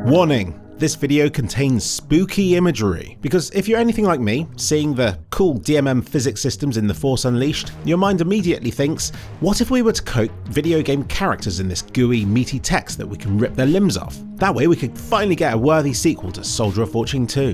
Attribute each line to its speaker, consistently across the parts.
Speaker 1: Warning! This video contains spooky imagery, because if you're anything like me, seeing the cool DMM physics systems in The Force Unleashed, your mind immediately thinks, what if we were to coat video game characters in this gooey, meaty text that we can rip their limbs off? That way we could finally get a worthy sequel to Soldier of Fortune 2.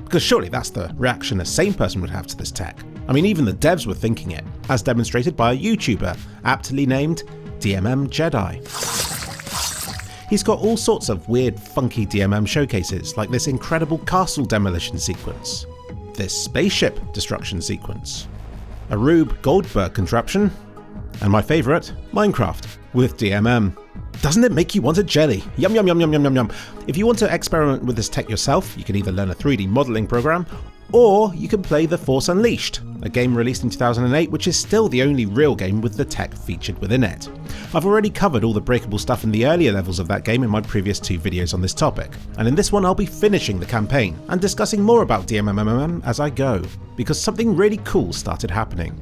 Speaker 1: Because surely that's the reaction a sane person would have to this tech. I mean, even the devs were thinking it, as demonstrated by a YouTuber, aptly named DMM Jedi. He's got all sorts of weird, funky DMM showcases, like this incredible castle demolition sequence, this spaceship destruction sequence, a Rube Goldberg contraption, and my favourite, Minecraft, with DMM. Doesn't it make you want a jelly? Yum yum yum yum yum yum yum. If you want to experiment with this tech yourself, you can either learn a 3D modelling program, or you can play The Force Unleashed, a game released in 2008 which is still the only real game with the tech featured within it. I've already covered all the breakable stuff in the earlier levels of that game in my previous 2 videos on this topic, and in this one I'll be finishing the campaign and discussing more about DMM as I go, because something really cool started happening.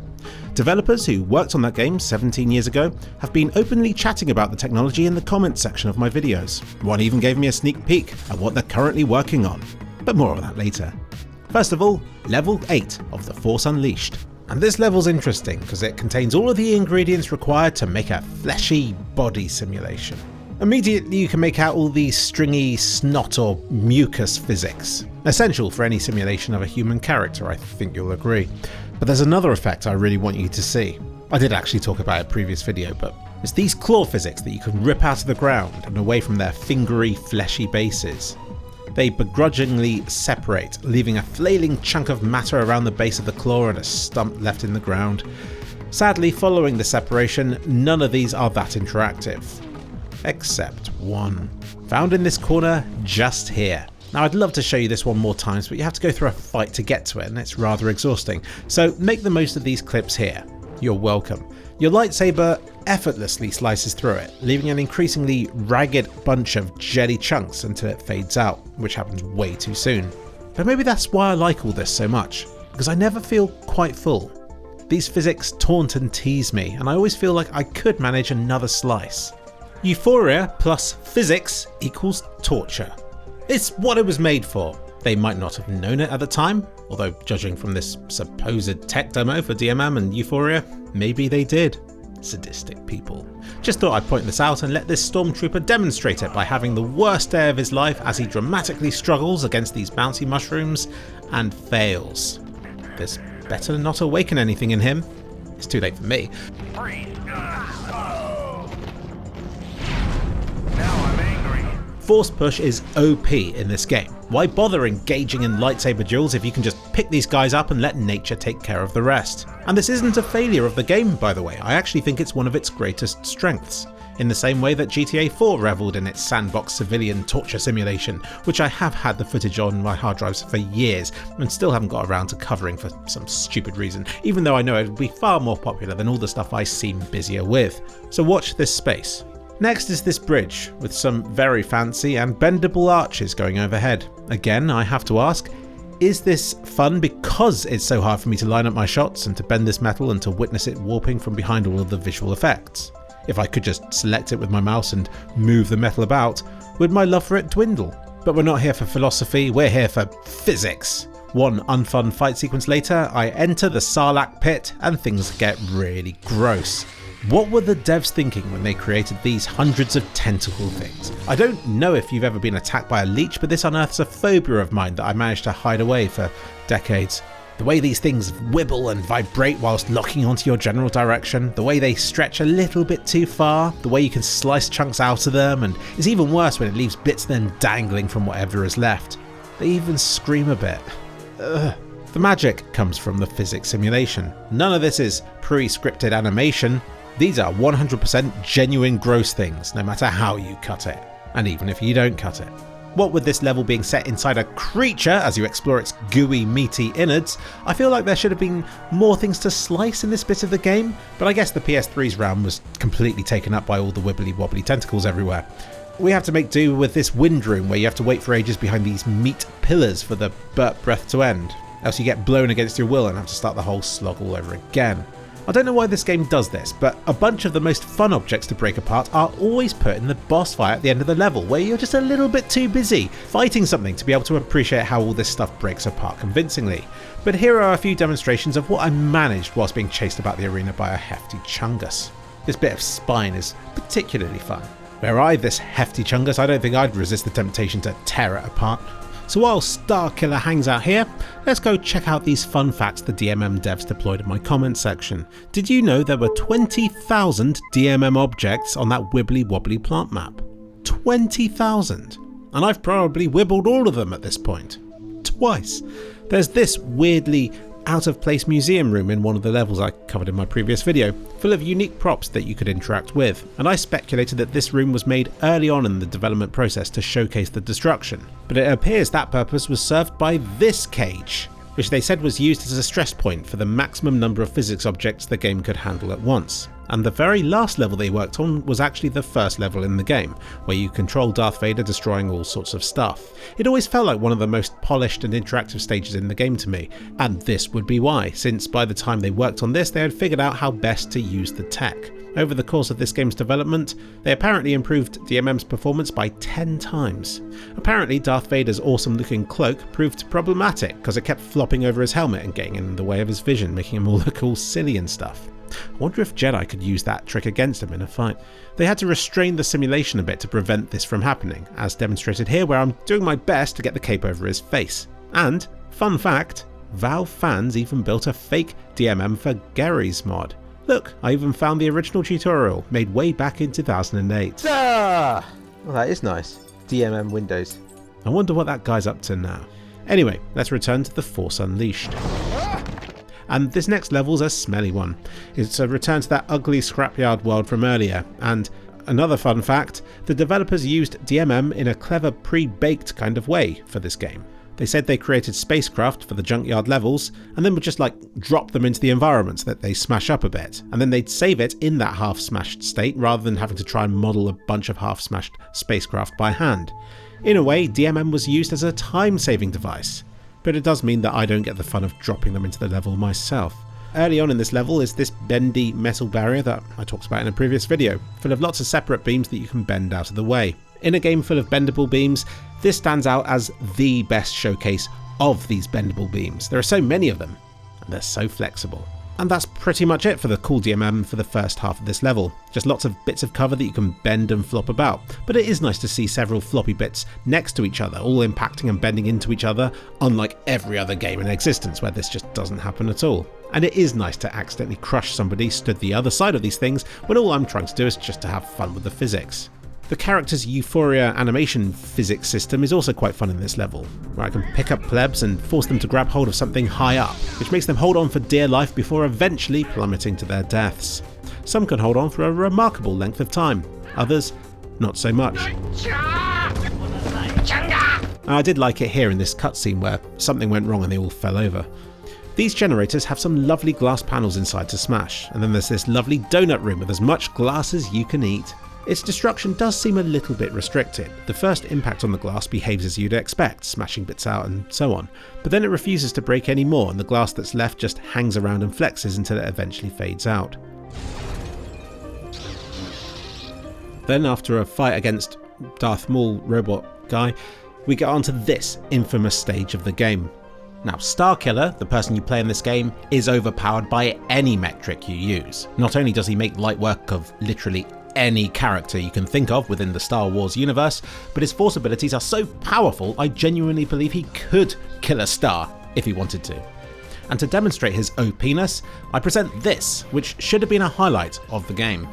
Speaker 1: Developers who worked on that game 17 years ago have been openly chatting about the technology in the comments section of my videos. One even gave me a sneak peek at what they're currently working on, but more of that later. First of all, level 8 of The Force Unleashed. And this level's interesting because it contains all of the ingredients required to make a fleshy body simulation. Immediately you can make out all these stringy snot or mucus physics, essential for any simulation of a human character, I think you'll agree. But there's another effect I really want you to see. I did actually talk about it in a previous video, but it's these claw physics that you can rip out of the ground and away from their fingery, fleshy bases. They begrudgingly separate, leaving a flailing chunk of matter around the base of the claw and a stump left in the ground. Sadly, following the separation, none of these are that interactive. Except one. Found in this corner, just here. Now I'd love to show you this one more times, but you have to go through a fight to get to it, and it's rather exhausting. So make the most of these clips here. You're welcome. Your lightsaber effortlessly slices through it, leaving an increasingly ragged bunch of jelly chunks until it fades out, which happens way too soon. But maybe that's why I like all this so much, because I never feel quite full. These physics taunt and tease me, and I always feel like I could manage another slice. Euphoria plus physics equals torture. It's what it was made for. They might not have known it at the time, although judging from this supposed tech demo for DMM and Euphoria, maybe they did. Sadistic people. Just thought I'd point this out and let this stormtrooper demonstrate it by having the worst day of his life as he dramatically struggles against these bouncy mushrooms and fails. This better not awaken anything in him. It's too late for me. Force push is OP in this game. Why bother engaging in lightsaber duels if you can just pick these guys up and let nature take care of the rest? And this isn't a failure of the game, by the way. I actually think it's one of its greatest strengths, in the same way that GTA 4 revelled in its sandbox civilian torture simulation, which I have had the footage on my hard drives for years and still haven't got around to covering for some stupid reason, even though I know it would be far more popular than all the stuff I seem busier with. So watch this space. Next is this bridge, with some very fancy and bendable arches going overhead. Again, I have to ask, is this fun because it's so hard for me to line up my shots and to bend this metal and to witness it warping from behind all of the visual effects? If I could just select it with my mouse and move the metal about, would my love for it dwindle? But we're not here for philosophy, we're here for physics. One unfun fight sequence later, I enter the Slag Pit and things get really gross. What were the devs thinking when they created these hundreds of tentacle things? I don't know if you've ever been attacked by a leech, but this unearths a phobia of mine that I managed to hide away for decades. The way these things wibble and vibrate whilst locking onto your general direction, the way they stretch a little bit too far, the way you can slice chunks out of them, and it's even worse when it leaves bits of them dangling from whatever is left. They even scream a bit. Ugh. The magic comes from the physics simulation. None of this is pre-scripted animation. These are 100% genuine gross things, no matter how you cut it, and even if you don't cut it. What with this level being set inside a creature as you explore its gooey, meaty innards, I feel like there should have been more things to slice in this bit of the game, but I guess the PS3's RAM was completely taken up by all the wibbly wobbly tentacles everywhere. We have to make do with this wind room where you have to wait for ages behind these meat pillars for the burp breath to end, else you get blown against your will and have to start the whole slog all over again. I don't know why this game does this, but a bunch of the most fun objects to break apart are always put in the boss fight at the end of the level, where you're just a little bit too busy fighting something to be able to appreciate how all this stuff breaks apart convincingly. But here are a few demonstrations of what I managed whilst being chased about the arena by a hefty chungus. This bit of spine is particularly fun. Were I this hefty chungus, I don't think I'd resist the temptation to tear it apart. So while Starkiller hangs out here, let's go check out these fun facts the DMM devs deployed in my comment section. Did you know there were 20,000 DMM objects on that wibbly wobbly plant map? 20,000! And I've probably wibbled all of them at this point. Twice. There's this weirdly out of place museum room in one of the levels I covered in my previous video, full of unique props that you could interact with, and I speculated that this room was made early on in the development process to showcase the destruction, but it appears that purpose was served by this cage, which they said was used as a stress point for the maximum number of physics objects the game could handle at once. And the very last level they worked on was actually the first level in the game, where you control Darth Vader destroying all sorts of stuff. It always felt like one of the most polished and interactive stages in the game to me, and this would be why, since by the time they worked on this they had figured out how best to use the tech. Over the course of this game's development, they apparently improved DMM's performance by 10 times. Apparently Darth Vader's awesome looking cloak proved problematic because it kept flopping over his helmet and getting in the way of his vision, making him all look all silly and stuff. I wonder if Jedi could use that trick against him in a fight. They had to restrain the simulation a bit to prevent this from happening, as demonstrated here where I'm doing my best to get the cape over his face. And, fun fact, Valve fans even built a fake DMM for Gary's mod. Look, I even found the original tutorial, made way back in 2008.
Speaker 2: Ah! Well, that is nice. DMM Windows.
Speaker 1: I wonder what that guy's up to now. Anyway, let's return to the Force Unleashed. And this next level's a smelly one. It's a return to that ugly Scrapyard world from earlier, and another fun fact, the developers used DMM in a clever pre-baked kind of way for this game. They said they created spacecraft for the junkyard levels, and then would just drop them into the environments that they smash up a bit, and then they'd save it in that half-smashed state rather than having to try and model a bunch of half-smashed spacecraft by hand. In a way, DMM was used as a time-saving device. But it does mean that I don't get the fun of dropping them into the level myself. Early on in this level is this bendy metal barrier that I talked about in a previous video, full of lots of separate beams that you can bend out of the way. In a game full of bendable beams, this stands out as the best showcase of these bendable beams. There are so many of them, and they're so flexible. And that's pretty much it for the cool DMM for the first half of this level. Just lots of bits of cover that you can bend and flop about, but it is nice to see several floppy bits next to each other, all impacting and bending into each other, unlike every other game in existence where this just doesn't happen at all. And it is nice to accidentally crush somebody stood the other side of these things when all I'm trying to do is just to have fun with the physics. The character's Euphoria animation physics system is also quite fun in this level, where I can pick up plebs and force them to grab hold of something high up, which makes them hold on for dear life before eventually plummeting to their deaths. Some can hold on for a remarkable length of time, others not so much. And I did like it here in this cutscene where something went wrong and they all fell over. These generators have some lovely glass panels inside to smash, and then there's this lovely donut room with as much glass as you can eat. Its destruction does seem a little bit restricted. The first impact on the glass behaves as you'd expect, smashing bits out and so on, but then it refuses to break any more and the glass that's left just hangs around and flexes until it eventually fades out. Then after a fight against Darth Maul robot guy, we get onto this infamous stage of the game. Now, Starkiller, the person you play in this game, is overpowered by any metric you use. Not only does he make light work of literally any character you can think of within the Star Wars universe, but his force abilities are so powerful I genuinely believe he could kill a star if he wanted to. And to demonstrate his OP-ness, I present this, which should have been a highlight of the game.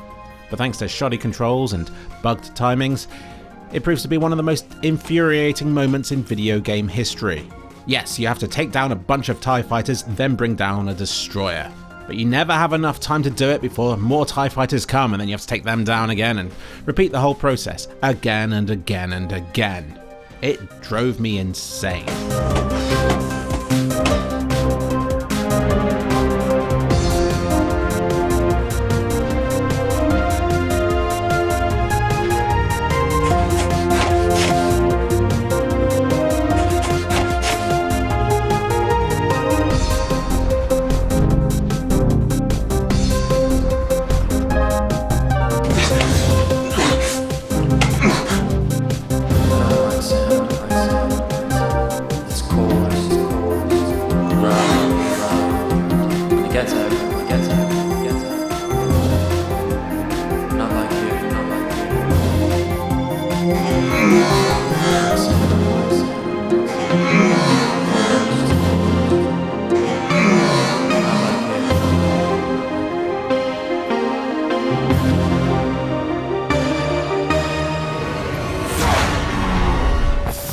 Speaker 1: But thanks to shoddy controls and bugged timings, it proves to be one of the most infuriating moments in video game history. Yes, you have to take down a bunch of TIE fighters, then bring down a destroyer. But you never have enough time to do it before more TIE fighters come and then you have to take them down again and repeat the whole process again and again and again. It drove me insane.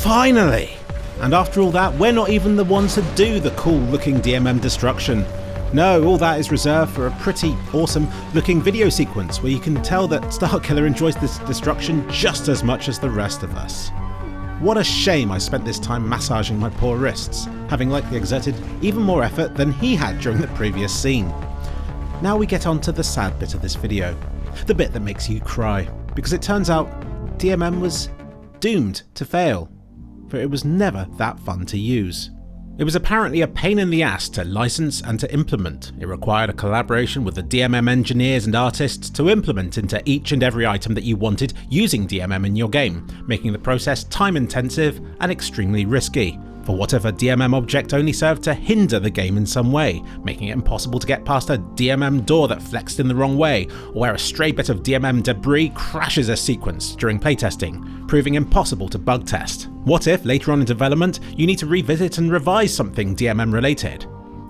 Speaker 1: Finally! And after all that, we're not even the ones to do the cool looking DMM destruction. No, all that is reserved for a pretty awesome looking video sequence where you can tell that Starkiller enjoys this destruction just as much as the rest of us. What a shame I spent this time massaging my poor wrists, having likely exerted even more effort than he had during the previous scene. Now we get on to the sad bit of this video, the bit that makes you cry, because it turns out DMM was doomed to fail, for it was never that fun to use. It was apparently a pain in the ass to license and to implement. It required a collaboration with the DMM engineers and artists to implement into each and every item that you wanted using DMM in your game, making the process time intensive and extremely risky. For whatever DMM object only served to hinder the game in some way, making it impossible to get past a DMM door that flexed in the wrong way, or where a stray bit of DMM debris crashes a sequence during playtesting, proving impossible to bug test. What if, later on in development, you need to revisit and revise something DMM related?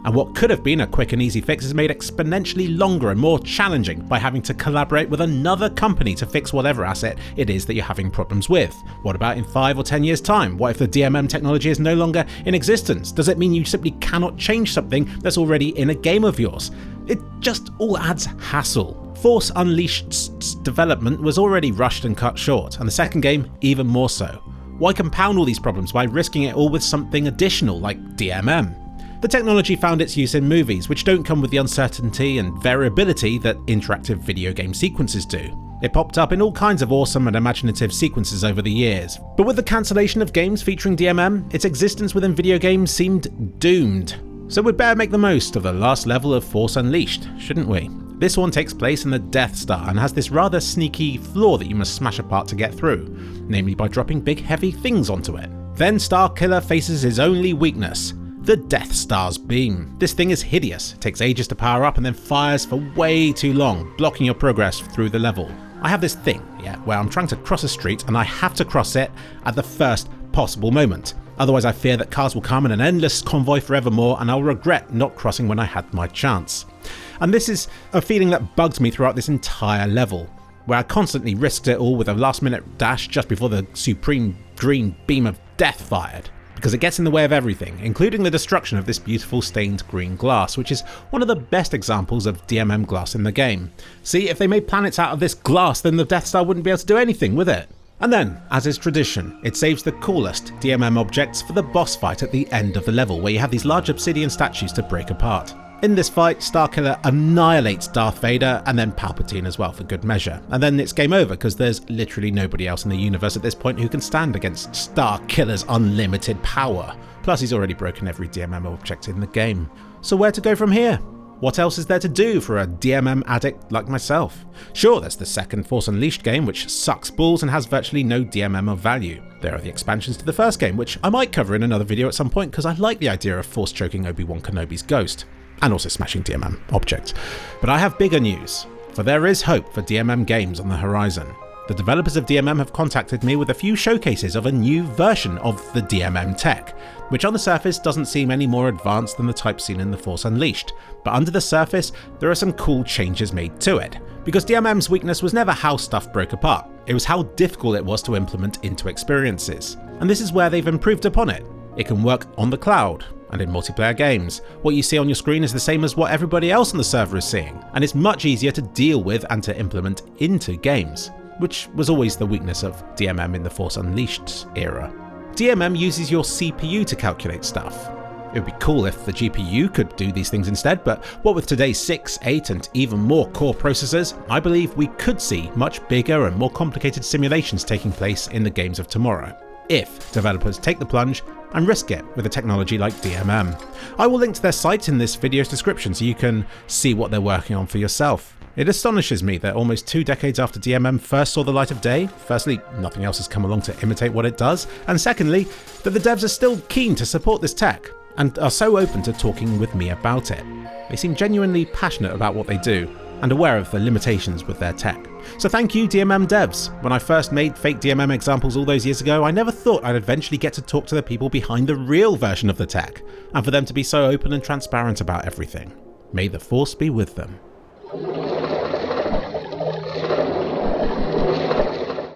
Speaker 1: And what could have been a quick and easy fix is made exponentially longer and more challenging by having to collaborate with another company to fix whatever asset it is that you're having problems with. What about in 5 or 10 years time? What if the DMM technology is no longer in existence? Does it mean you simply cannot change something that's already in a game of yours? It just all adds hassle. Force Unleashed's development was already rushed and cut short, and the second game even more so. Why compound all these problems by risking it all with something additional like DMM? The technology found its use in movies, which don't come with the uncertainty and variability that interactive video game sequences do. It popped up in all kinds of awesome and imaginative sequences over the years. But with the cancellation of games featuring DMM, its existence within video games seemed doomed. So we'd better make the most of the last level of Force Unleashed, shouldn't we? This one takes place in the Death Star and has this rather sneaky flaw that you must smash apart to get through, namely by dropping big heavy things onto it. Then Starkiller faces his only weakness, the Death Star's beam. This thing is hideous, it takes ages to power up and then fires for way too long, blocking your progress through the level. I have this thing, where I'm trying to cross a street and I have to cross it at the first possible moment. Otherwise I fear that cars will come in an endless convoy forevermore and I'll regret not crossing when I had my chance. And this is a feeling that bugged me throughout this entire level, where I constantly risked it all with a last minute dash just before the supreme green beam of death fired. Because it gets in the way of everything, including the destruction of this beautiful stained green glass, which is one of the best examples of DMM glass in the game. See, if they made planets out of this glass, then the Death Star wouldn't be able to do anything with it. And then, as is tradition, it saves the coolest DMM objects for the boss fight at the end of the level, where you have these large obsidian statues to break apart. In this fight, Starkiller annihilates Darth Vader and then Palpatine as well for good measure. And then it's game over because there's literally nobody else in the universe at this point who can stand against Starkiller's unlimited power. Plus he's already broken every DMM object in the game. So where to go from here? What else is there to do for a DMM addict like myself? Sure, there's the second Force Unleashed game, which sucks balls and has virtually no DMM of value. There are the expansions to the first game, which I might cover in another video at some point because I like the idea of force choking Obi-Wan Kenobi's ghost. And also smashing DMM objects. But I have bigger news, for there is hope for DMM games on the horizon. The developers of DMM have contacted me with a few showcases of a new version of the DMM tech, which on the surface doesn't seem any more advanced than the type seen in the Force Unleashed, but under the surface there are some cool changes made to it. Because DMM's weakness was never how stuff broke apart, it was how difficult it was to implement into experiences. And this is where they've improved upon it. It can work on the cloud, and in multiplayer games. What you see on your screen is the same as what everybody else on the server is seeing, and it's much easier to deal with and to implement into games, which was always the weakness of DMM in the Force Unleashed era. DMM uses your CPU to calculate stuff. It would be cool if the GPU could do these things instead, but what with today's 6, 8 and even more core processors, I believe we could see much bigger and more complicated simulations taking place in the games of tomorrow, if developers take the plunge and risk it with a technology like DMM. I will link to their site in this video's description so you can see what they're working on for yourself. It astonishes me that almost 2 decades after DMM first saw the light of day, firstly, nothing else has come along to imitate what it does, and secondly, that the devs are still keen to support this tech and are so open to talking with me about it. They seem genuinely passionate about what they do, and aware of the limitations with their tech. So thank you, DMM devs. When I first made fake DMM examples all those years ago, I never thought I'd eventually get to talk to the people behind the real version of the tech, and for them to be so open and transparent about everything. May the force be with them.